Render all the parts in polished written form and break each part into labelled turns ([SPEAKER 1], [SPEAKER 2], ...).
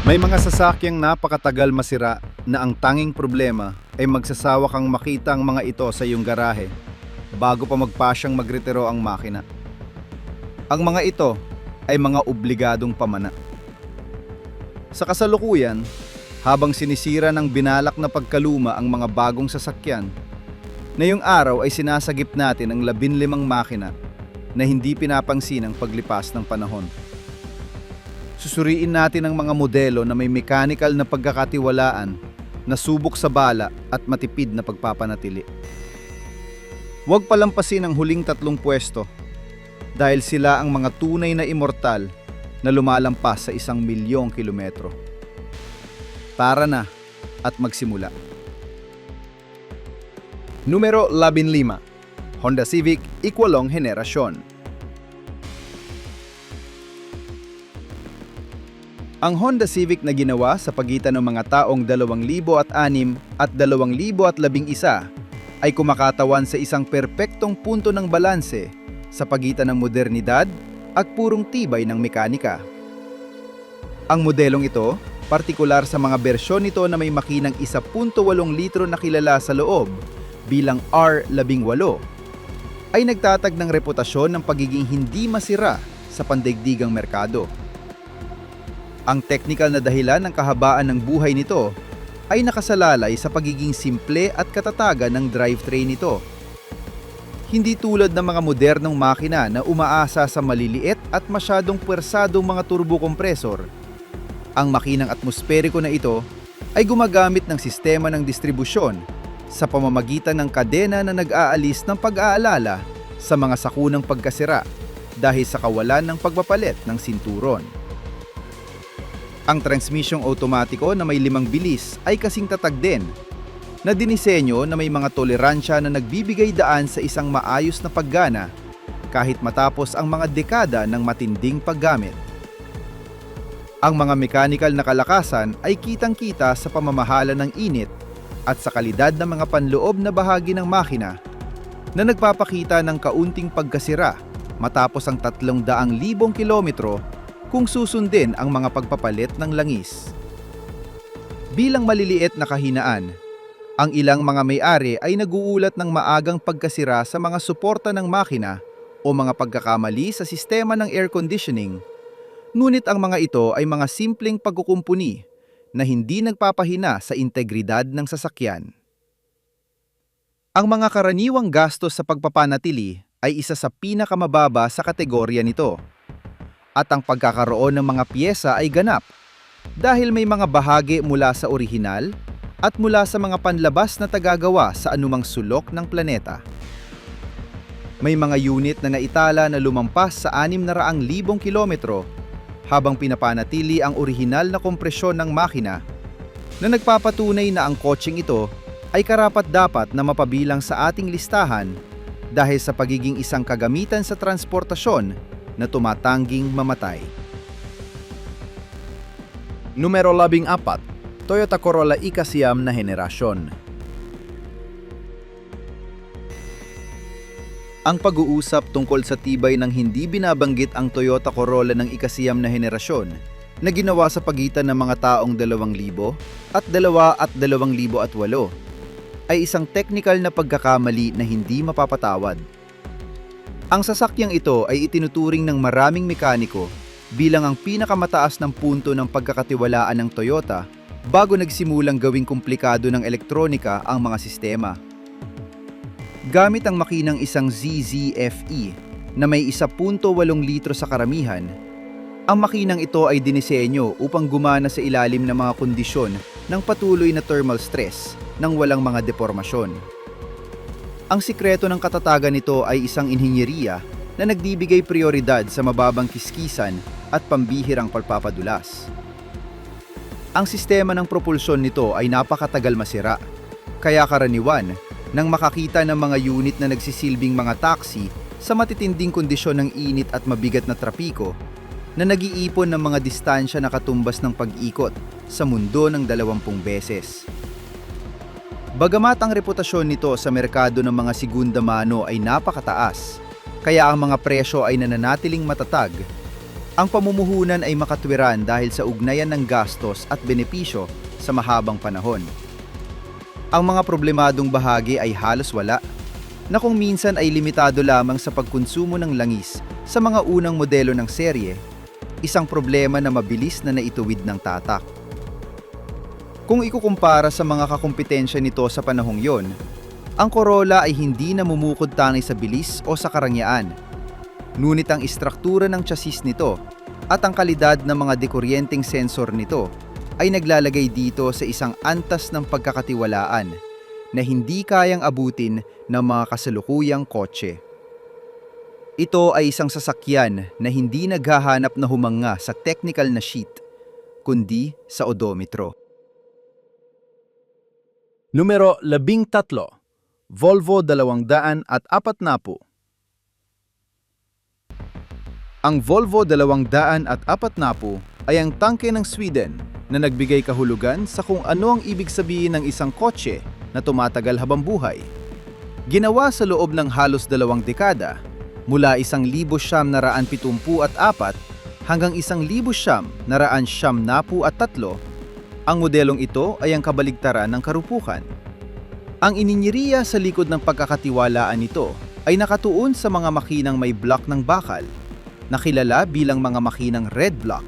[SPEAKER 1] May mga sasakyang napakatagal masira na ang tanging problema ay magsasawa kang makita ang mga ito sa iyong garahe bago pa magpasyang magretiro ang makina. Ang mga ito ay mga obligadong pamana. Sa kasalukuyan, habang sinisira ng binalak na pagkaluma ang mga bagong sasakyan, ngayong araw ay sinasagip natin ang 15 makina na hindi pinapansin ang paglipas ng panahon. Susuriin natin ang mga modelo na may mechanical na pagkakatiwalaan, na subok sa bala at matipid na pagpapanatili. Huwag palampasin ang huling 3 pwesto dahil sila ang mga tunay na immortal na lumalampas sa 1,000,000 kilometro. Tara na at magsimula. Numero 15. Honda Civic Ikwalong Henerasyon. Ang Honda Civic na ginawa sa pagitan ng mga taong 2006 at 2011 ay kumakatawan sa isang perpektong punto ng balanse sa pagitan ng modernidad at purong tibay ng mekanika. Ang modelong ito, partikular sa mga bersyon nito na may makinang 1.8 litro na kilala sa loob bilang R18, ay nagtatag ng reputasyon ng pagiging hindi masira sa pandaigdigang merkado. Ang technical na dahilan ng kahabaan ng buhay nito ay nakasalalay sa pagiging simple at katatagan ng drivetrain nito. Hindi tulad ng mga modernong makina na umaasa sa maliliit at masyadong puwersadong mga turbokompresor. Ang makinang atmosperiko na ito ay gumagamit ng sistema ng distribusyon sa pamamagitan ng kadena na nag-aalis ng pag-aalala sa mga sakunang pagkasira dahil sa kawalan ng pagpapalit ng sinturon. Ang transmisyong otomatiko na may 5 bilis ay kasing tatag din, na dinisenyo na may mga toleransya na nagbibigay daan sa isang maayos na paggana kahit matapos ang mga dekada ng matinding paggamit. Ang mga mechanical na kalakasan ay kitang-kita sa pamamahala ng init at sa kalidad ng mga panloob na bahagi ng makina na nagpapakita ng kaunting pagkasira matapos ang 300,000 kilometro kung susundin ang mga pagpapalit ng langis. Bilang maliliit na kahinaan, ang ilang mga may-ari ay naguulat ng maagang pagkasira sa mga suporta ng makina o mga pagkakamali sa sistema ng air conditioning, ngunit ang mga ito ay mga simpleng pagkukumpuni na hindi nagpapahina sa integridad ng sasakyan. Ang mga karaniwang gastos sa pagpapanatili ay isa sa pinakamababa sa kategorya nito. At ang pagkakaroon ng mga piyesa ay ganap dahil may mga bahagi mula sa orihinal at mula sa mga panlabas na tagagawa sa anumang sulok ng planeta. May mga unit na naitala na lumampas sa 600,000 kilometro habang pinapanatili ang orihinal na kompresyon ng makina, na nagpapatunay na ang kotseng ito ay karapat-dapat na mapabilang sa ating listahan dahil sa pagiging isang kagamitan sa transportasyon na tumatangging mamatay. Numero 14. Toyota Corolla Ika-siyam na henerasyon. Ang pag-uusap tungkol sa tibay ng hindi binabanggit ang Toyota Corolla ng Ika-siyam na henerasyon na ginawa sa pagitan ng mga taong 2000 at 2008 ay isang technical na pagkakamali na hindi mapapatawad. Ang sasakyang ito ay itinuturing ng maraming mekaniko bilang ang pinakamataas ng punto ng pagkakatiwalaan ng Toyota bago nagsimulang gawing komplikado ng elektronika ang mga sistema. Gamit ang makinang isang ZZFE na may 1.8 litro sa karamihan, ang makinang ito ay dinisenyo upang gumana sa ilalim ng mga kondisyon ng patuloy na thermal stress nang walang mga depormasyon. Ang sikreto ng katatagan nito ay isang inhinyeriya na nagbibigay prioridad sa mababang kiskisan at pambihirang pagpapadulas. Ang sistema ng propulsyon nito ay napakatagal masira, kaya karaniwan nang makakita ng mga unit na nagsisilbing mga taxi sa matitinding kondisyon ng init at mabigat na trapiko na nag-iipon ng mga distansya na katumbas ng pag-ikot sa mundo ng 20 beses. Bagamat ang reputasyon nito sa merkado ng mga segunda mano ay napakataas, kaya ang mga presyo ay nananatiling matatag, Ang pamumuhunan ay makatwiran dahil sa ugnayan ng gastos at benepisyo sa mahabang panahon. Ang mga problemadong bahagi ay halos wala, na kung minsan ay limitado lamang sa pagkonsumo ng langis sa mga unang modelo ng serye, isang problema na mabilis na naituwid ng tatak. Kung ikukumpara sa mga kakumpetensya nito sa panahong yon, ang Corolla ay hindi namumukod tangi sa bilis o sa karangyaan. Ngunit ang istruktura ng chassis nito at ang kalidad ng mga dekuryenteng sensor nito ay naglalagay dito sa isang antas ng pagkakatiwalaan na hindi kayang abutin ng mga kasalukuyang kotse. Ito ay isang sasakyan na hindi naghahanap na humanga sa technical na sheet, kundi sa odometro.
[SPEAKER 2] Numero 13, Volvo 240.
[SPEAKER 1] Ang Volvo 240 ay ang tangke ng Sweden na nagbigay kahulugan sa kung ano ang ibig sabihin ng isang kotse na tumatagal habang buhay. Ginawa sa loob ng halos 2 dekada, mula 1974 hanggang 1973, ang modelong ito ay ang kabaligtaran ng karupukan. Ang ininyiriya sa likod ng pagkakatiwalaan nito ay nakatuon sa mga makinang may block ng bakal, na kilala bilang mga makinang red block,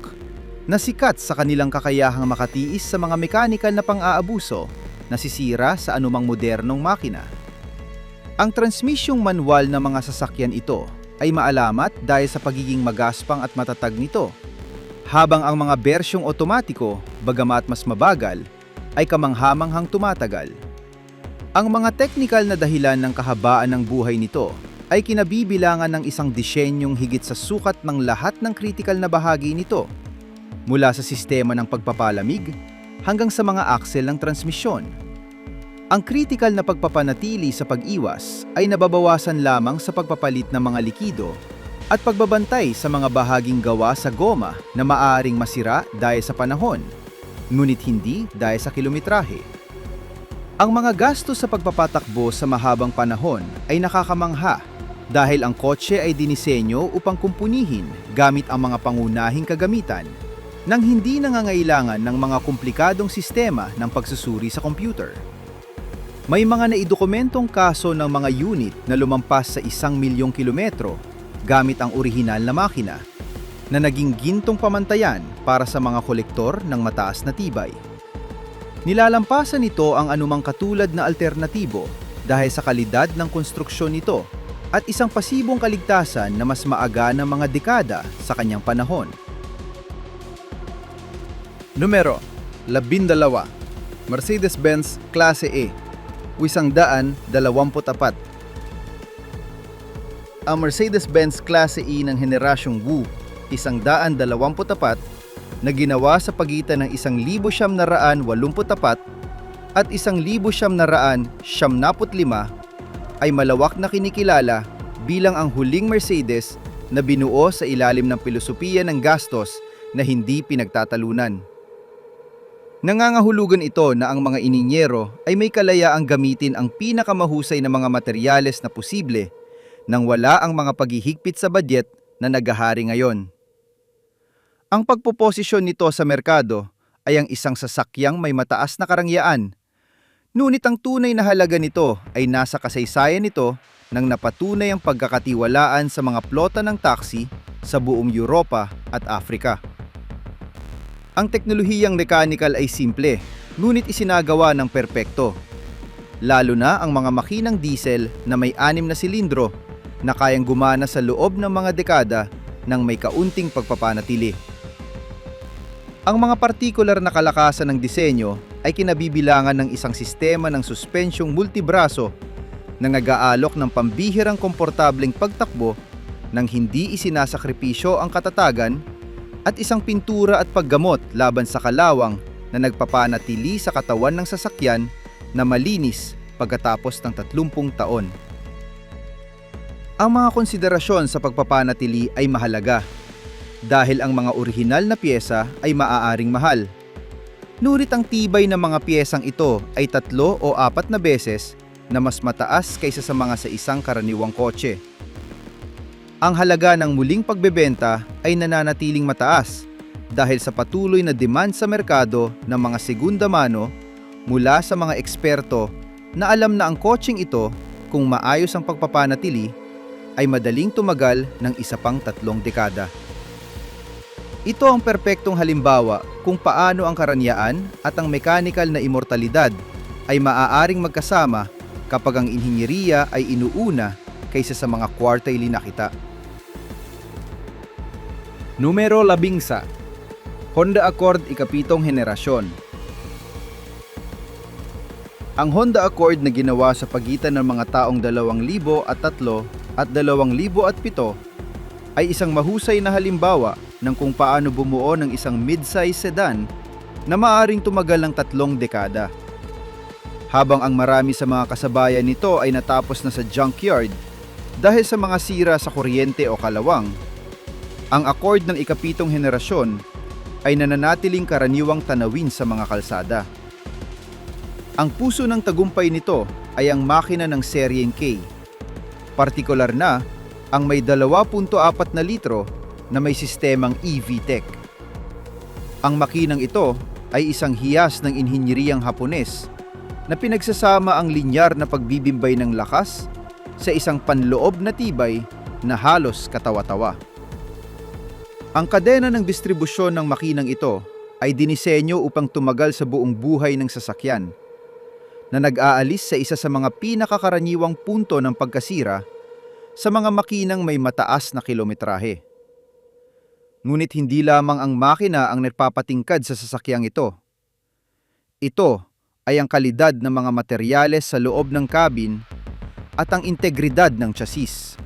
[SPEAKER 1] na sikat sa kanilang kakayahang makatiis sa mga mekanikal na pang-aabuso na sisira sa anumang modernong makina. Ang transmisyong manual ng mga sasakyan ito ay maalamat dahil sa pagiging magaspang at matatag nito, habang ang mga bersyong otomatiko, bagamat mas mabagal, ay kamanghamanghang tumatagal. Ang mga teknikal na dahilan ng kahabaan ng buhay nito ay kinabibilangan ng isang disenyong higit sa sukat ng lahat ng kritikal na bahagi nito, mula sa sistema ng pagpapalamig hanggang sa mga aksel ng transmisyon. Ang kritikal na pagpapanatili sa pag-iwas ay nababawasan lamang sa pagpapalit ng mga likido at pagbabantay sa mga bahaging gawa sa goma na maaaring masira dahil sa panahon, ngunit hindi dahil sa kilometrahe. Ang mga gastos sa pagpapatakbo sa mahabang panahon ay nakakamangha dahil ang kotse ay dinisenyo upang kumpunihin gamit ang mga pangunahing kagamitan nang hindi nangangailangan ng mga komplikadong sistema ng pagsusuri sa computer. May mga naidokumentong kaso ng mga unit na lumampas sa 1,000,000 kilometro gamit ang orihinal na makina, na naging gintong pamantayan para sa mga kolektor ng mataas na tibay. Nilalampasan nito ang anumang katulad na alternatibo dahil sa kalidad ng konstruksyon nito at isang pasibong kaligtasan na mas maaga ng mga dekada sa kanyang panahon.
[SPEAKER 2] Numero 12, Mercedes-Benz Klase E, 124. Ang Mercedes-Benz Klase E ng henerasyong Wu, 124, na ginawa sa pagitan ng 1984 at 1995, ay malawak na kinikilala bilang ang huling Mercedes na binuo sa ilalim ng pilosopiya ng gastos na hindi pinagtatalunan. Nangangahulugan ito na ang mga ininyero ay may kalayaang gamitin ang pinakamahusay na mga materyales na posible nang wala ang mga paghihigpit sa budget na naghahari ngayon. Ang pagpoposisyon nito sa merkado ay ang isang sasakyang may mataas na karangyaan. Ngunit ang tunay na halaga nito ay nasa kasaysayan nito nang napatunay ang pagkakatiwalaan sa mga plota ng taxi sa buong Europa at Afrika. Ang teknolohiyang mechanical ay simple, ngunit isinagawa ng perpekto. Lalo na ang mga makinang diesel na may 6 na silindro na kayang gumana sa loob ng mga dekada ng may kaunting pagpapanatili. Ang mga partikular na kalakasan ng disenyo ay kinabibilangan ng isang sistema ng suspensyong multibraso na nag-aalok ng pambihirang komportableng pagtakbo nang hindi isinasakripisyo ang katatagan at isang pintura at paggamot laban sa kalawang na nagpapanatili sa katawan ng sasakyan na malinis pagkatapos ng 30 taon. Ang mga konsiderasyon sa pagpapanatili ay mahalaga dahil ang mga orihinal na piyesa ay maaaring mahal. Ngunit ang tibay ng mga piyesang ito ay 3 o 4 na beses na mas mataas kaysa sa mga sa isang karaniwang kotse. Ang halaga ng muling pagbebenta ay nananatiling mataas dahil sa patuloy na demand sa merkado ng mga segunda mano mula sa mga eksperto na alam na ang kotseng ito, kung maayos ang pagpapanatili, ay madaling tumagal ng isa pang 3 dekada. Ito ang perpektong halimbawa kung paano ang karangyaan at ang mekanikal na immortalidad ay maaaring magkasama kapag ang inhinyeriya ay inuuna kaysa sa mga quarterly na kita. Numero 11. Honda Accord ikapitong henerasyon. Ang Honda Accord na ginawa sa pagitan ng mga taong 2003 at 2007 ay isang mahusay na halimbawa ng kung paano bumuo ng isang mid-size sedan na maaaring tumagal ng 3 dekada. Habang ang marami sa mga kasabayan nito ay natapos na sa junkyard dahil sa mga sira sa kuryente o kalawang, ang Accord ng ikapitong henerasyon ay nananatiling karaniwang tanawin sa mga kalsada. Ang puso ng tagumpay nito ay ang makina ng Seryeng K. Partikular na ang may 2.4 na litro na may sistemang e-VTEC. Ang makinang ito ay isang hiyas ng inhinyeriyang Hapones na pinagsasama ang linyar na pagbibimbay ng lakas sa isang panloob na tibay na halos katawa-tawa. Ang kadena ng distribusyon ng makinang ito ay dinisenyo upang tumagal sa buong buhay ng sasakyan, na nag-aalis sa isa sa mga pinakakaraniwang punto ng pagkasira sa mga makinang may mataas na kilometrahe. Ngunit hindi lamang ang makina ang nagpapatingkad sa sasakyang ito. Ito ay ang kalidad ng mga materyales sa loob ng cabin at ang integridad ng chassis.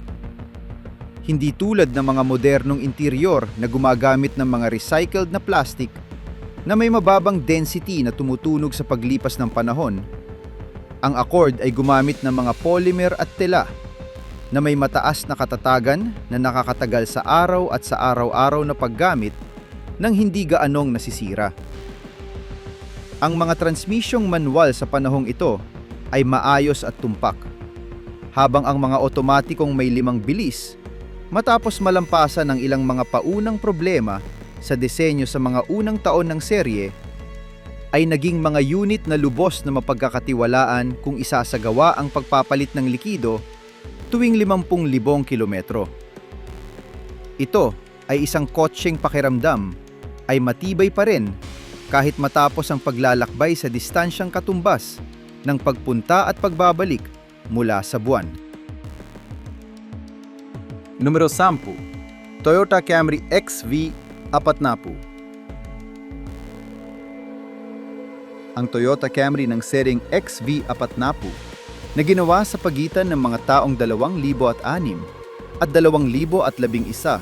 [SPEAKER 2] Hindi tulad ng mga modernong interior na gumagamit ng mga recycled na plastic na may mababang density na tumutunog sa paglipas ng panahon. Ang Accord ay gumamit ng mga polymer at tela na may mataas na katatagan na nakakatagal sa araw at sa araw-araw na paggamit nang hindi gaanong nasisira. Ang mga transmisyong manual sa panahong ito ay maayos at tumpak, habang ang mga otomatikong may 5 bilis matapos malampasan ng ilang mga paunang problema sa disenyo sa mga unang taon ng serye, ay naging mga unit na lubos na mapagkakatiwalaan kung isasagawa ang pagpapalit ng likido tuwing 50,000 kilometro. Ito ay isang kotseng pakiramdam ay matibay pa rin kahit matapos ang paglalakbay sa distansyang katumbas ng pagpunta at pagbabalik mula sa buwan. Numero 10. Toyota Camry XV40. Ang Toyota Camry ng seryeng XV40 na ginawa sa pagitan ng mga taong 2006 at 2011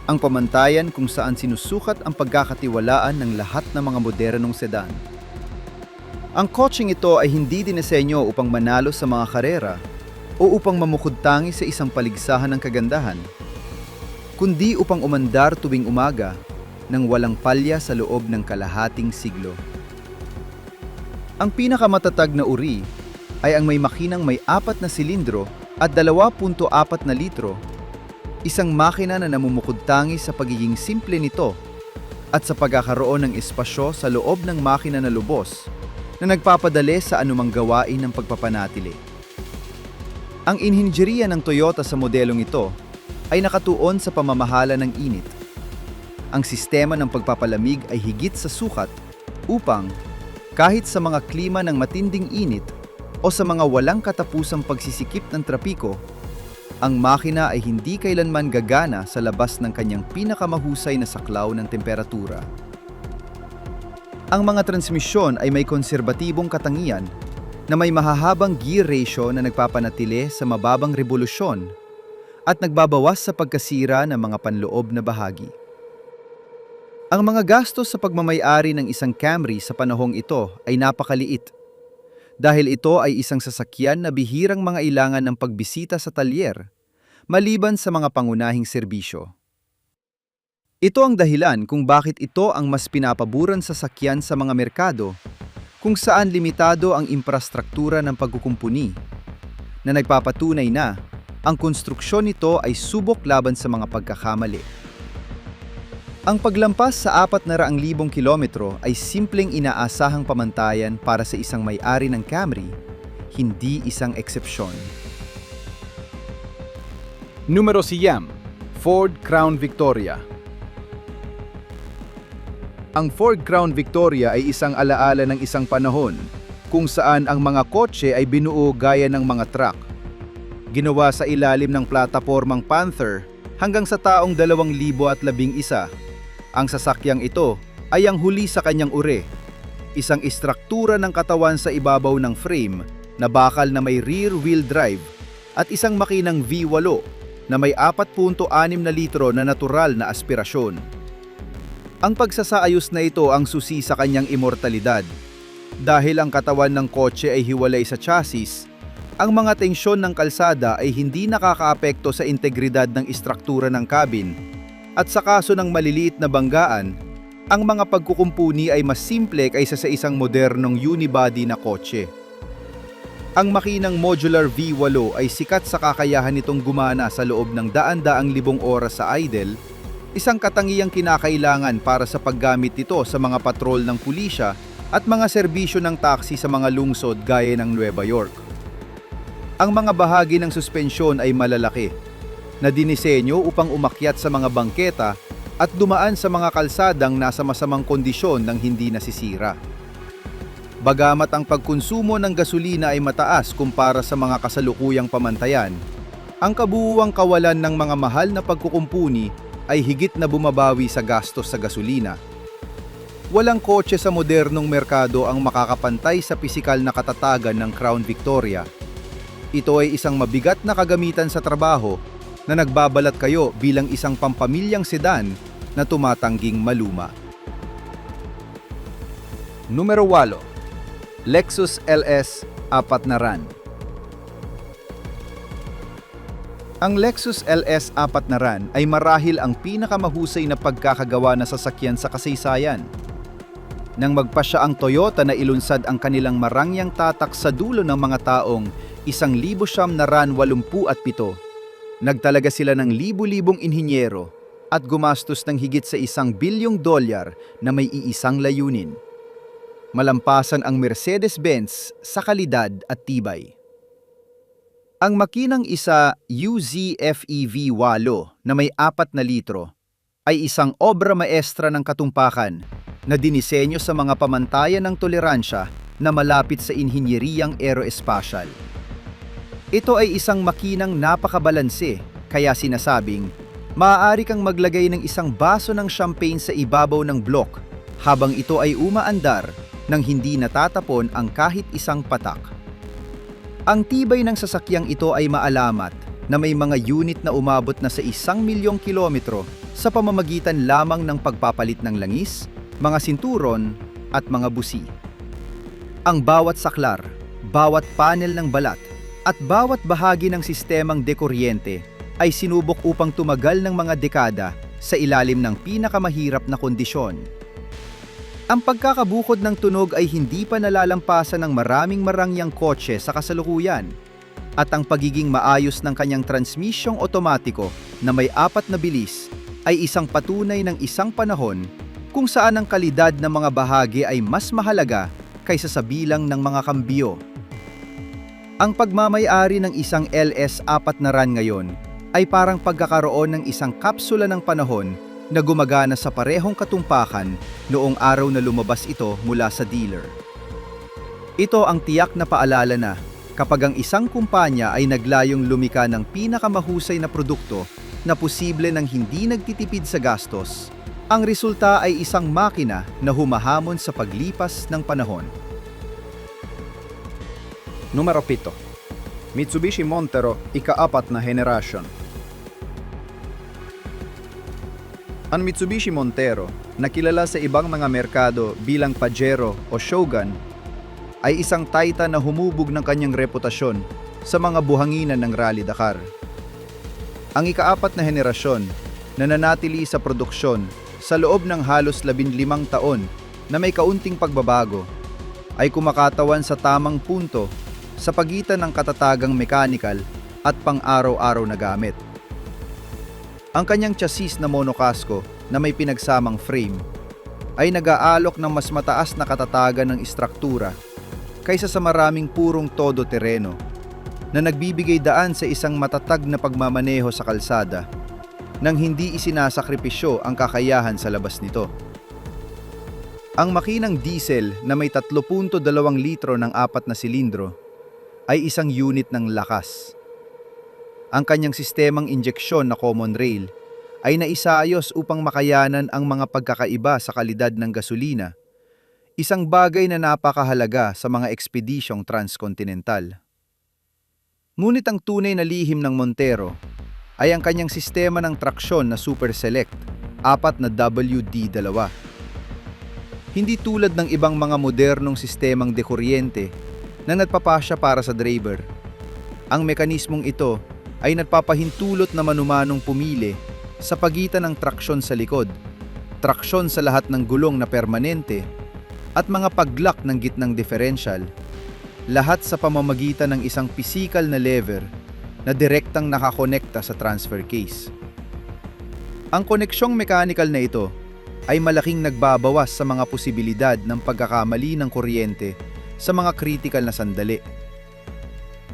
[SPEAKER 2] ang pamantayan kung saan sinusukat ang pagkakatiwalaan ng lahat ng mga modernong sedan. Ang kotseng ito ay hindi dinisenyo upang manalo sa mga karera o upang mamukod-tangi sa isang paligsahan ng kagandahan, kundi upang umandar tuwing umaga nang walang palya sa loob ng kalahating siglo. Ang pinakamatatag na uri ay ang may makinang may 4 na silindro at 2.4 na litro, isang makina na namumukod-tangi sa pagiging simple nito at sa pagkakaroon ng espasyo sa loob ng makina na lubos na nagpapadali sa anumang gawain ng pagpapanatili. Ang inhinyeriya ng Toyota sa modelong ito ay nakatuon sa pamamahala ng init. Ang sistema ng pagpapalamig ay higit sa sukat upang kahit sa mga klima ng matinding init o sa mga walang katapusang pagsisikip ng trapiko, ang makina ay hindi kailanman gagana sa labas ng kanyang pinakamahusay na saklaw ng temperatura. Ang mga transmisyon ay may konserbatibong katangian na may mahahabang gear ratio na nagpapanatili sa mababang revolusyon at nagbabawas sa pagkasira ng mga panloob na bahagi. Ang mga gastos sa pagmamay-ari ng isang Camry sa panahong ito ay napakaliit dahil ito ay isang sasakyan na bihirang mangailangan ng pagbisita sa talyer maliban sa mga pangunahing serbisyo. Ito ang dahilan kung bakit ito ang mas pinapaboran sasakyan sa mga merkado kung saan limitado ang infrastruktura ng pagkukumpuni, na nagpapatunay na Ang konstruksyon nito ay subok laban sa mga pagkakamali. Ang paglampas sa 400,000 kilometro ay simpleng inaasahang pamantayan para sa isang may-ari ng Camry, hindi isang eksepsyon.
[SPEAKER 1] Numero siyam, Ford Crown Victoria. Ang Ford Crown Victoria ay isang alaala ng isang panahon kung saan ang mga kotse ay binuo gaya ng mga truck. Ginawa sa ilalim ng platapormang Panther hanggang sa taong 2011. Ang sasakyang ito ay ang huli sa kanyang uri, isang istruktura ng katawan sa ibabaw ng frame na bakal na may rear-wheel drive at isang makinang V8 na may 4.6 na litro na natural na aspirasyon. Ang pagsasaayos na ito ang susi sa kanyang immortalidad. Dahil ang katawan ng kotse ay hiwalay sa chassis, ang mga tensyon ng kalsada ay hindi nakakaapekto sa integridad ng istruktura ng cabin, at sa kaso ng maliliit na banggaan, ang mga pagkukumpuni ay mas simple kaysa sa isang modernong unibody na kotse. Ang makinang modular V8 ay sikat sa kakayahan nitong gumana sa loob ng daan-daang libong oras sa idle, isang katangiang kinakailangan para sa paggamit nito sa mga patrol ng pulisya at mga serbisyo ng taxi sa mga lungsod gaya ng Nueva York. Ang mga bahagi ng suspensyon ay malalaki, na dinisenyo upang umakyat sa mga bangketa at dumaan sa mga kalsadang nasa masamang kondisyon ng hindi nasisira. Bagamat ang pagkonsumo ng gasolina ay mataas kumpara sa mga kasalukuyang pamantayan, ang kabuuang kawalan ng mga mahal na pagkukumpuni ay higit na bumabawi sa gastos sa gasolina. Walang kotse sa modernong merkado ang makakapantay sa pisikal na katatagan ng Crown Victoria. Ito ay isang mabigat na kagamitan sa trabaho na nagbabalat kayo bilang isang pampamilyang sedan na tumatangging maluma. Numero 8. Lexus LS 400. Ang Lexus LS 400 ay marahil ang pinakamahusay na pagkakagawa na sasakyan sa kasaysayan. Nang magpasya ang Toyota na ilunsad ang kanilang marangyang tatak sa dulo ng mga taong 1,987, nagtalaga sila ng libu-libong inhinyero at gumastos ng higit sa $1 bilyong na may iisang layunin: malampasan ang Mercedes-Benz sa kalidad at tibay. Ang makinang isa UZ-FEV8 na may 4 na litro ay isang obra maestra ng katumpakan na dinisenyo sa mga pamantayan ng toleransya na malapit sa inhinyeriyang aeroespasyal. Ito ay isang makinang napakabalanse, kaya sinasabing, maaari kang maglagay ng isang baso ng champagne sa ibabaw ng block habang ito ay umaandar nang hindi natatapon ang kahit isang patak. Ang tibay ng sasakyang ito ay maalamat na may mga unit na umabot na sa 1,000,000 kilometro sa pamamagitan lamang ng pagpapalit ng langis, mga sinturon at mga busi. Ang bawat saklar, bawat panel ng balat at bawat bahagi ng sistemang dekuryente ay sinubok upang tumagal ng mga dekada sa ilalim ng pinakamahirap na kondisyon. Ang pagkakabukod ng tunog ay hindi pa nalalampasan ng maraming marangyang kotse sa kasalukuyan, at ang pagiging maayos ng kanyang transmisyong otomatiko na may 4 na bilis ay isang patunay ng isang panahon kung saan ang kalidad ng mga bahagi ay mas mahalaga kaysa sa bilang ng mga kambyo. Ang pagmamay-ari ng isang LS 400 ngayon ay parang pagkakaroon ng isang kapsula ng panahon na gumagana sa parehong katumpakan noong araw na lumabas ito mula sa dealer. Ito ang tiyak na paalala na kapag ang isang kumpanya ay naglayong lumika ng pinakamahusay na produkto na posible nang hindi nagtitipid sa gastos, ang resulta ay isang makina na humahamon sa paglipas ng panahon.
[SPEAKER 3] Numero 7. Mitsubishi Montero ika-4 na henerasyon. Ang Mitsubishi Montero, na kilala sa ibang mga merkado bilang Pajero o Shogun, ay isang Titan na humubog ng kanyang reputasyon sa mga buhanginan ng Rally Dakar. Ang ika-4 na henerasyon, nananatili sa produksyon sa loob ng halos 15 taon na may kaunting pagbabago, ay kumakatawan sa tamang punto sa pagitan ng katatagang mechanical at pang-araw-araw na gamit. Ang kanyang chassis na monocasco na may pinagsamang frame ay nag-aalok ng mas mataas na katatagan ng istruktura kaysa sa maraming purong todo-terreno na nagbibigay daan sa isang matatag na pagmamaneho sa kalsada nang hindi isinasakripisyo ang kakayahan sa labas nito. Ang makinang diesel na may 3.2 litro ng 4 na silindro ay isang unit ng lakas. Ang kanyang sistemang injeksyon na common rail ay naisaayos upang makayanan ang mga pagkakaiba sa kalidad ng gasolina, isang bagay na napakahalaga sa mga ekspedisyong transkontinental. Ngunit ang tunay na lihim ng Montero ay ang kanyang sistema ng traksyon na Super Select, 4 na WD2. Hindi tulad ng ibang mga modernong sistemang dekuryente na nagpapasya para sa driver. Ang mekanismong ito ay nagpapahintulot na manumanong pumili sa pagitan ng traksyon sa likod, traksyon sa lahat ng gulong na permanente, at mga paglak ng gitnang differential, lahat sa pamamagitan ng isang pisikal na lever na direktang nakakonekta sa transfer case. Ang koneksyong mechanical na ito ay malaking nagbabawas sa mga posibilidad ng pagkakamali ng kuryente sa mga critical na sandali.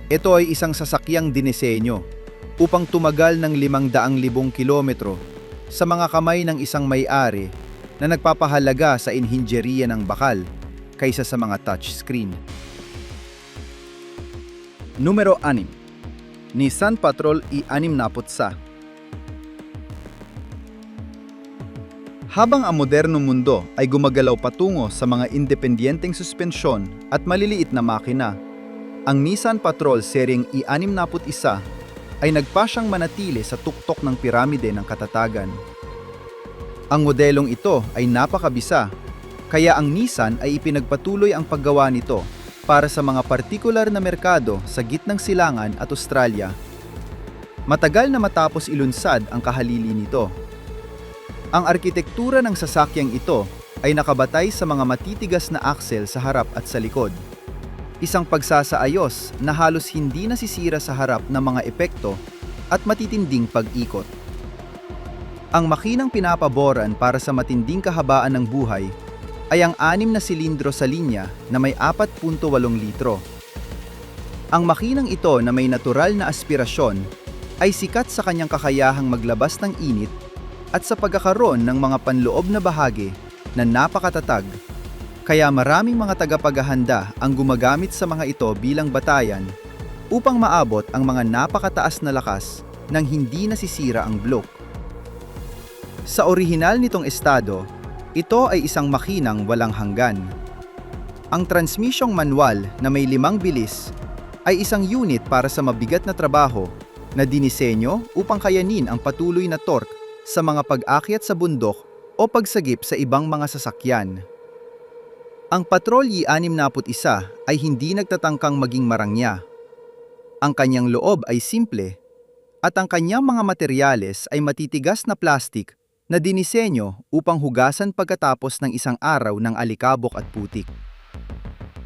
[SPEAKER 3] Ito ay isang sasakyang dinisenyo upang tumagal ng 500,000 kilometro sa mga kamay ng isang may-ari na nagpapahalaga sa inhinjeriya ng bakal kaysa sa mga touchscreen. Numero 6. Nissan Patrol i-61. Habang ang modernong mundo ay gumagalaw patungo sa mga independenteng suspensyon at maliliit na makina, ang Nissan Patrol seryeng i-61 ay nagpasyang manatili sa tuktok ng piramide ng katatagan. Ang modelong ito ay napakabisa, kaya ang Nissan ay ipinagpatuloy ang paggawa nito para sa mga partikular na merkado sa gitnang silangan at Australia. Matagal na matapos ilunsad ang kahalili nito. Ang arkitektura ng sasakyang ito ay nakabatay sa mga matitigas na aksel sa harap at sa likod. Isang pagsasaayos na halos hindi nasisira sa harap ng mga epekto at matitinding pag-ikot. Ang makinang pinapaboran para sa matinding kahabaan ng buhay ay ang 6 na silindro sa linya na may 4.8 litro. Ang makinang ito na may natural na aspirasyon ay sikat sa kanyang kakayahang maglabas ng init at sa pagkakaroon ng mga panloob na bahagi na napakatatag, kaya maraming mga tagapaghahanda ang gumagamit sa mga ito bilang batayan upang maabot ang mga napakataas na lakas nang hindi nasisira ang bloke. Sa orihinal nitong estado, ito ay isang makinang walang hanggan. Ang transmisyong manual na may 5 bilis ay isang unit para sa mabigat na trabaho na dinisenyo upang kayanin ang patuloy na torque sa mga pag-akyat sa bundok o pagsagip sa ibang mga sasakyan. Ang Patrol i-61 ay hindi nagtatangkang maging marangya. Ang kanyang loob ay simple at ang kanyang mga materyales ay matitigas na plastik na dinisenyo upang hugasan pagkatapos ng isang araw ng alikabok at putik.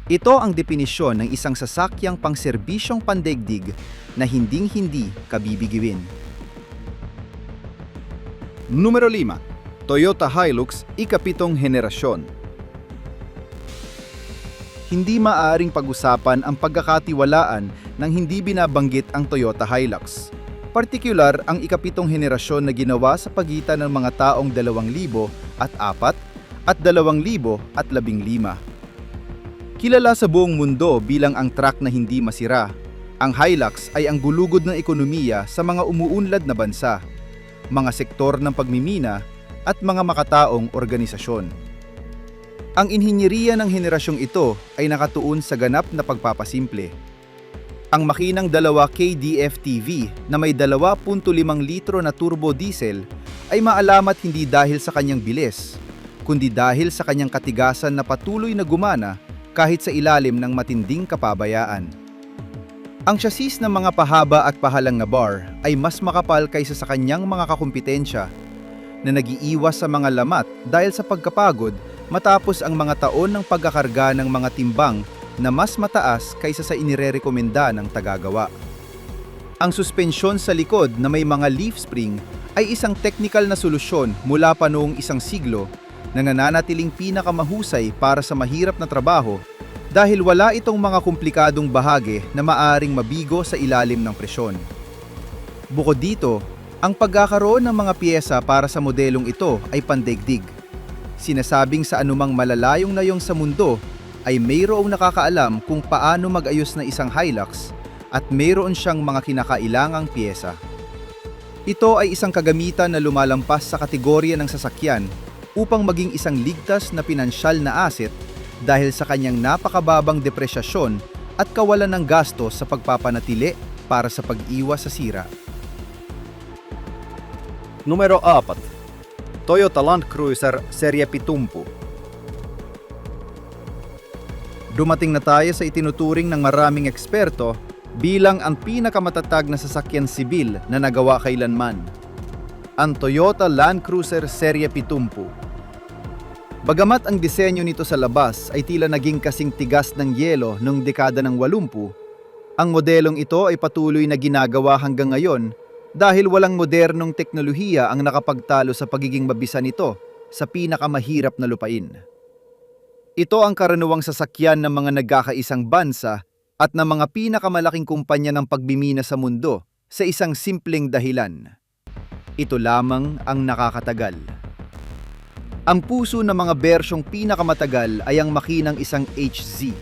[SPEAKER 3] Ito ang definisyon ng isang sasakyang pangserbisyong pandaigdig na hinding-hindi kabibigiwin. Numero 5. Toyota Hilux ika-7 henerasyon. Hindi maaaring pag-usapan ang pagkakatiwalaan nang hindi binabanggit ang Toyota Hilux. Partikular ang ika-7 henerasyon na ginawa sa pagitan ng mga taong 2004 at 2015. Kilala sa buong mundo bilang ang truck na hindi masira, ang Hilux ay ang gulugod ng ekonomiya sa mga umuunlad na bansa, mga sektor ng pagmimina at mga makataong organisasyon. Ang inhinyeriya ng henerasyong ito ay nakatuon sa ganap na pagpapasimple. Ang makinang 2 KDF-TV na may 2.5 litro na turbo diesel ay maalamat hindi dahil sa kanyang bilis, kundi dahil sa kanyang katigasan na patuloy na gumana kahit sa ilalim ng matinding kapabayaan. Ang chassis ng mga pahaba at pahalang na bar ay mas makapal kaysa sa kanyang mga kakumpetensya na nag-iiwas sa mga lamat dahil sa pagkapagod matapos ang mga taon ng pagkakarga ng mga timbang na mas mataas kaysa sa inirerekomenda ng tagagawa.
[SPEAKER 1] Ang suspensyon sa likod na may mga leaf spring ay isang technical na solusyon mula pa noong isang siglo na nananatiling pinakamahusay para sa mahirap na trabaho dahil wala itong mga komplikadong bahagi na maaring mabigo sa ilalim ng presyon. Bukod dito, ang pagkakaroon ng mga piyesa para sa modelong ito ay pandaigdig. Sinasabing sa anumang malalayong nayong sa mundo ay mayroong nakakaalam kung paano mag-ayos na isang Hilux at mayroon siyang mga kinakailangang piyesa. Ito ay isang kagamitan na lumalampas sa kategorya ng sasakyan upang maging isang ligtas na pinansyal na asset dahil sa kanyang napakababang depresyasyon at kawalan ng gasto sa pagpapanatili para sa pag-iwas sa sira.
[SPEAKER 3] Numero 4. Toyota Land Cruiser Serie Pitumpu. Dumating na tayo sa itinuturing ng maraming eksperto bilang ang pinakamatatag na sasakyan sibil na nagawa kailanman, ang Toyota Land Cruiser Serie Pitumpu. Bagamat ang disenyo nito sa labas ay tila naging kasing tigas ng yelo noong dekada ng 80, ang modelong ito ay patuloy na ginagawa hanggang ngayon dahil walang modernong teknolohiya ang nakapagtalo sa pagiging mabisa nito sa pinakamahirap na lupain. Ito ang karaniwang sasakyan ng mga nagkakaisang bansa at ng mga pinakamalaking kumpanya ng pagbimina sa mundo sa isang simpleng dahilan. Ito lamang ang nakakatagal. Ang puso ng mga bersyong pinakamatagal ay ang makinang isang HZ,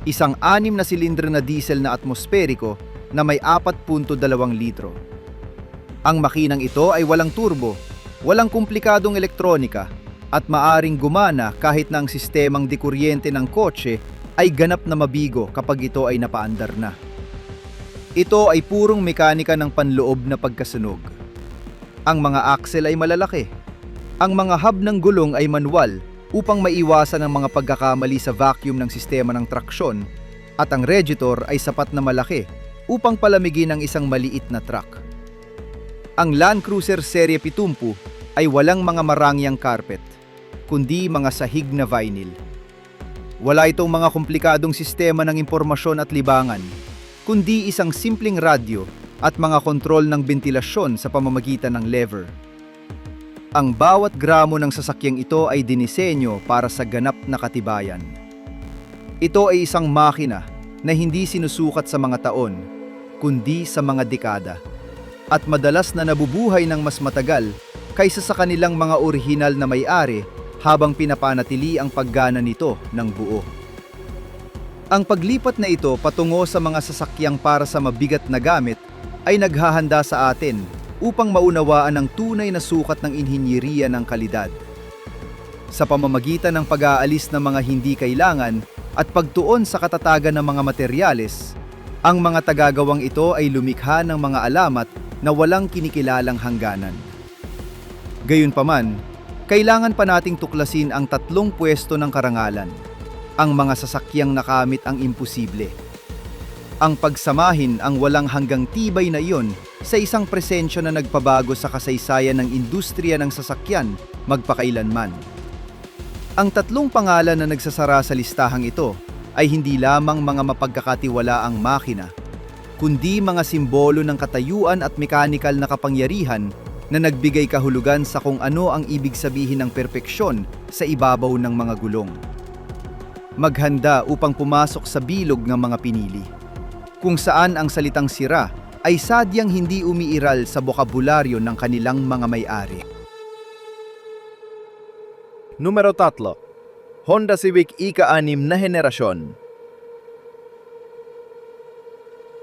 [SPEAKER 3] isang 6 na silindro na diesel na atmosperiko na may 4.2 litro. Ang makinang ito ay walang turbo, walang komplikadong elektronika, at maaring gumana kahit na ang sistemang dikuryente ng kotse ay ganap na mabigo kapag ito ay napaandar na. Ito ay purong mekanika ng panloob na pagkasunog. Ang mga axle ay malalaki. Ang mga hub ng gulong ay manual upang maiwasan ang mga pagkakamali sa vacuum ng sistema ng traksyon, at ang radiator ay sapat na malaki upang palamigin ang isang maliit na truck. Ang Land Cruiser Serie Pitumpu ay walang mga marangyang carpet, kundi mga sahig na vinyl. Wala itong mga komplikadong sistema ng impormasyon at libangan, kundi isang simpleng radyo at mga kontrol ng bentilasyon sa pamamagitan ng lever. Ang bawat gramo ng sasakyang ito ay dinisenyo para sa ganap na katibayan. Ito ay isang makina na hindi sinusukat sa mga taon, kundi sa mga dekada, at madalas na nabubuhay ng mas matagal kaysa sa kanilang mga orihinal na may-ari habang pinapanatili ang paggana nito ng buo. Ang paglipat na ito patungo sa mga sasakyang para sa mabigat na gamit ay naghahanda sa atin upang maunawaan ang tunay na sukat ng inhinyeriya ng kalidad. Sa pamamagitan ng pag-aalis ng mga hindi kailangan at pagtuon sa katatagan ng mga materyales, ang mga tagagawang ito ay lumikha ng mga alamat na walang kinikilalang hangganan. Gayunpaman, kailangan pa nating tuklasin ang 3 pwesto ng karangalan, ang mga sasakyang nakamit ang imposible. Ang pagsamahin ang walang hanggang tibay na iyon sa isang presensya na nagpabago sa kasaysayan ng industriya ng sasakyan magpakailanman. Ang 3 pangalan na nagsasara sa listahang ito ay hindi lamang mga mapagkakatiwalaang makina, kundi mga simbolo ng katayuan at mekanikal na kapangyarihan na nagbigay kahulugan sa kung ano ang ibig sabihin ng perpeksyon sa ibabaw ng mga gulong. Maghanda upang pumasok sa bilog ng mga pinili, kung saan ang salitang sira ay sadyang hindi umiiral sa bokabularyo ng kanilang mga may-ari. Numero 3. Honda Civic ika-6 na henerasyon.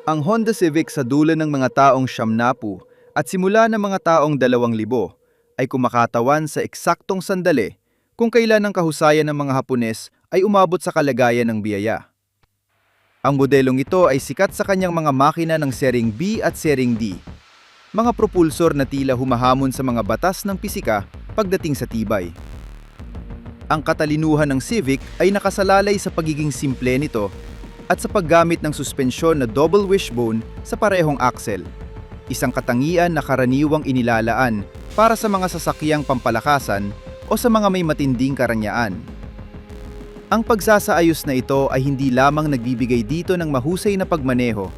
[SPEAKER 3] Ang Honda Civic sa dulo ng mga taong 90 at simula ng mga taong 2,000 ay kumakatawan sa eksaktong sandali kung kailan ang kahusayan ng mga Hapones ay umabot sa kalagayan ng biyaya. Ang modelong ito ay sikat sa kanyang mga makina ng Sering B at Sering D, mga propulsor na tila humahamon sa mga batas ng pisika pagdating sa tibay. Ang katalinuhan ng Civic ay nakasalalay sa pagiging simple nito at sa paggamit ng suspensyon na double wishbone sa parehong axle, isang katangian na karaniwang inilalaan para sa mga sasakyang pampalakasan o sa mga may matinding karanyaan. Ang pagsasaayos na ito ay hindi lamang nagbibigay dito ng mahusay na pagmaneho,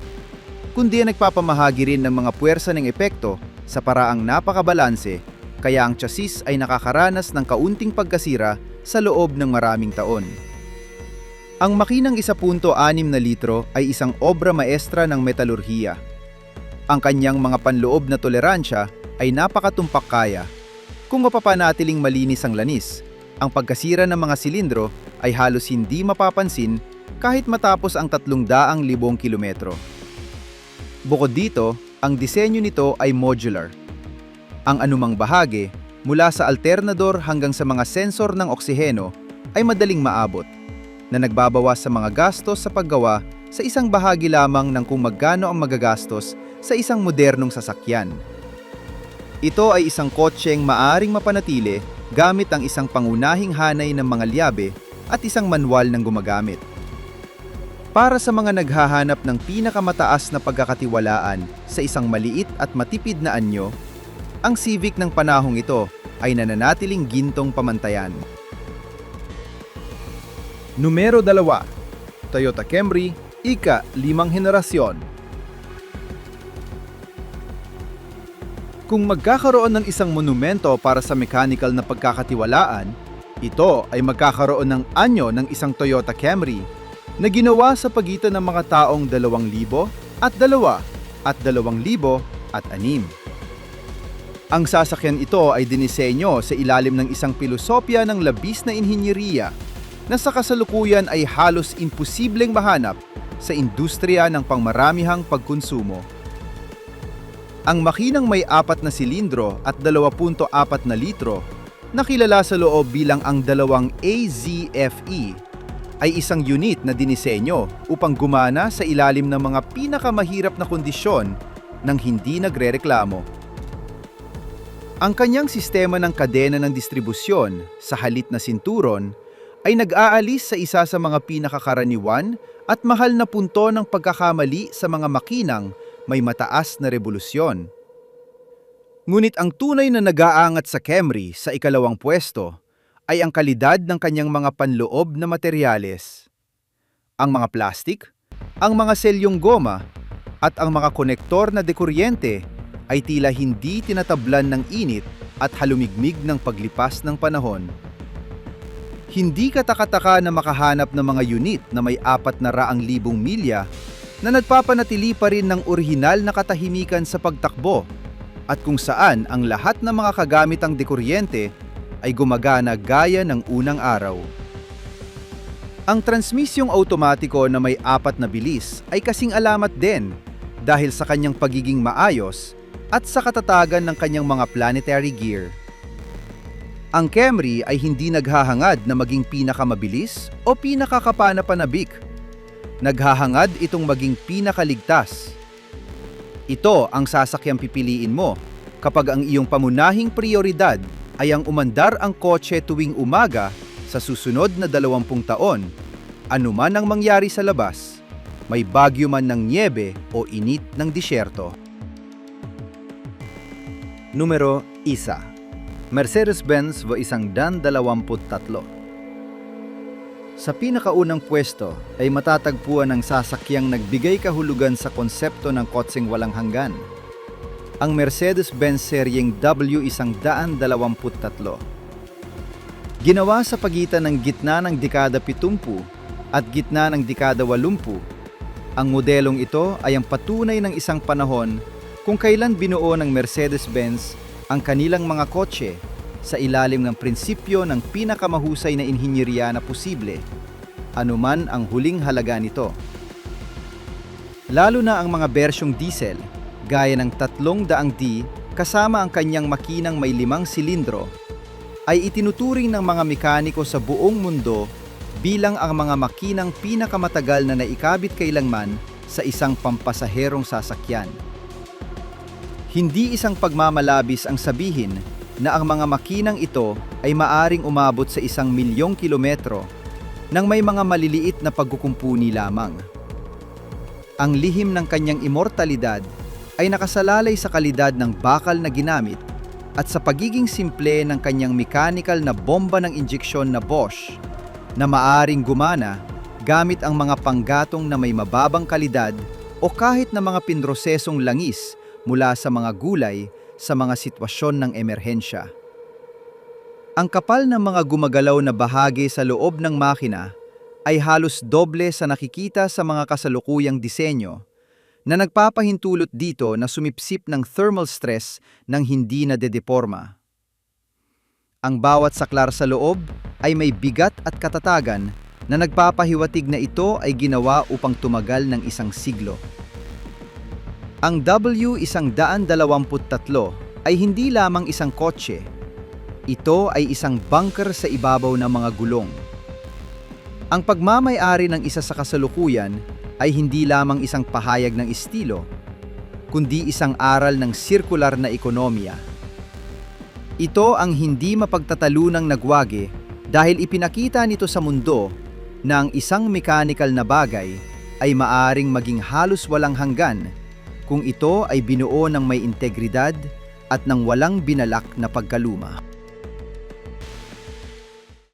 [SPEAKER 2] kundi nagpapamahagi rin ng mga puwersa ng epekto sa paraang napakabalanse, kaya ang chassis ay nakakaranas ng kaunting pagkasira sa loob ng maraming taon. Ang makinang 1.6 na litro ay isang obra maestra ng metalurhiya. Ang kanyang mga panloob na toleransya ay napakatumpak kaya. Kung mapapanatiling malinis ang lanis, ang pagkasira ng mga silindro ay halos hindi mapapansin kahit matapos ang 300,000 kilometro. Bukod dito, ang disenyo nito ay modular. Ang anumang bahagi, mula sa alternador hanggang sa mga sensor ng oksiheno, ay madaling maabot, na nagbabawas sa mga gastos sa paggawa sa isang bahagi lamang ng kung magkano ang magagastos sa isang modernong sasakyan. Ito ay isang kotseng maaring mapanatili gamit ang isang pangunahing hanay ng mga liyabe at isang manual ng gumagamit. Para sa mga naghahanap ng pinakamataas na pagkakatiwalaan sa isang maliit at matipid na anyo, ang Civic ng panahong ito ay nananatiling gintong pamantayan.
[SPEAKER 1] Numero 2, Toyota Camry, ika-5 henerasyon. Kung magkakaroon ng isang monumento para sa mechanical na pagkakatiwalaan, ito ay magkakaroon ng anyo ng isang Toyota Camry na ginawa sa pagitan ng mga taong 2002 at 2006. Ang sasakyan ito ay dinisenyo sa ilalim ng isang pilosopya ng labis na inhinyeriya na sa kasalukuyan ay halos imposibleng mahanap sa industriya ng pangmaramihang pagkonsumo. Ang makinang may 4 na silindro at 2.4 na litro, na kilala sa loob bilang ang 2 AZFE, ay isang unit na dinisenyo upang gumana sa ilalim ng mga pinakamahirap na kondisyon nang hindi nagrereklamo. Ang kanyang sistema ng kadena ng distribusyon sa halit na sinturon ay nag-aalis sa isa sa mga pinakakaraniwan at mahal na punto ng pagkakamali sa mga makinang may mataas na revolusyon. Ngunit ang tunay na nag-aangat sa Camry sa ikalawang pwesto ay ang kalidad ng kanyang mga panloob na materyales. Ang mga plastik, ang mga selyong goma, at ang mga konektor na dekuryente ay tila hindi tinatablan ng init at halumigmig ng paglipas ng panahon. Hindi katakataka na makahanap ng mga unit na may 400,000 milya na nagpapanatili pa rin ng orihinal na katahimikan sa pagtakbo at kung saan ang lahat ng mga kagamitang dekuryente ay gumagana gaya ng unang araw. Ang transmisyong automatiko na may 4 na bilis ay kasing alamat din dahil sa kanyang pagiging maayos at sa katatagan ng kanyang mga planetary gear. Ang Camry ay hindi naghahangad na maging pinakamabilis o pinakakapanapanabik. Naghahangad itong maging pinakaligtas. Ito ang sasakyang pipiliin mo kapag ang iyong pamunahing prioridad ay ang umandar ang kotse tuwing umaga sa susunod na 20 taon, anuman ang mangyari sa labas, may bagyo man ng nyebe o init ng disyerto. Numero 1. Mercedes-Benz V123. Sa pinakaunang pwesto ay matatagpuan ang sasakyang nagbigay kahulugan sa konsepto ng kotseng walang hanggan, ang Mercedes-Benz seryeng W123. Ginawa sa pagitan ng gitna ng dekada 70 at gitna ng dekada 80, ang modelong ito ay ang patunay ng isang panahon kung kailan binuo ng Mercedes-Benz ang kanilang mga kotse sa ilalim ng prinsipyo ng pinakamahusay na inhinyeriya na posible, anuman ang huling halaga nito. Lalo na ang mga bersyong diesel, gaya ng 300D kasama ang kanyang makinang may 5 silindro, ay itinuturing ng mga mekaniko sa buong mundo bilang ang mga makinang pinakamatagal na naikabit kailanman sa isang pampasaherong sasakyan. Hindi isang pagmamalabis ang sabihin na ang mga makinang ito ay maaring umabot sa 1,000,000 kilometro nang may mga maliliit na pagkukumpuni lamang. Ang lihim ng kanyang immortalidad ay nakasalalay sa kalidad ng bakal na ginamit at sa pagiging simple ng kanyang mechanical na bomba ng injeksyon na Bosch na maaring gumana gamit ang mga panggatong na may mababang kalidad
[SPEAKER 2] o kahit na mga pinrosesong langis mula sa mga gulay sa mga sitwasyon ng emerhensya. Ang kapal ng mga gumagalaw na bahagi sa loob ng makina ay halos doble sa nakikita sa mga kasalukuyang disenyo na nagpapahintulot dito na sumipsip ng thermal stress ng hindi nadedeporma. Ang bawat saklar sa loob ay may bigat at katatagan na nagpapahiwatig na ito ay ginawa upang tumagal ng isang siglo. Ang W123 ay hindi lamang isang kotse. Ito ay isang bunker sa ibabaw ng mga gulong. Ang pagmamay-ari ng isa sa kasalukuyan ay hindi lamang isang pahayag ng estilo, kundi isang aral ng sirkular na ekonomiya. Ito ang hindi mapagtatalunang nagwagi dahil ipinakita nito sa mundo na ang isang mechanical na bagay ay maaring maging halos walang hanggan kung ito ay binuo ng may integridad at ng walang binalak na pagkaluma.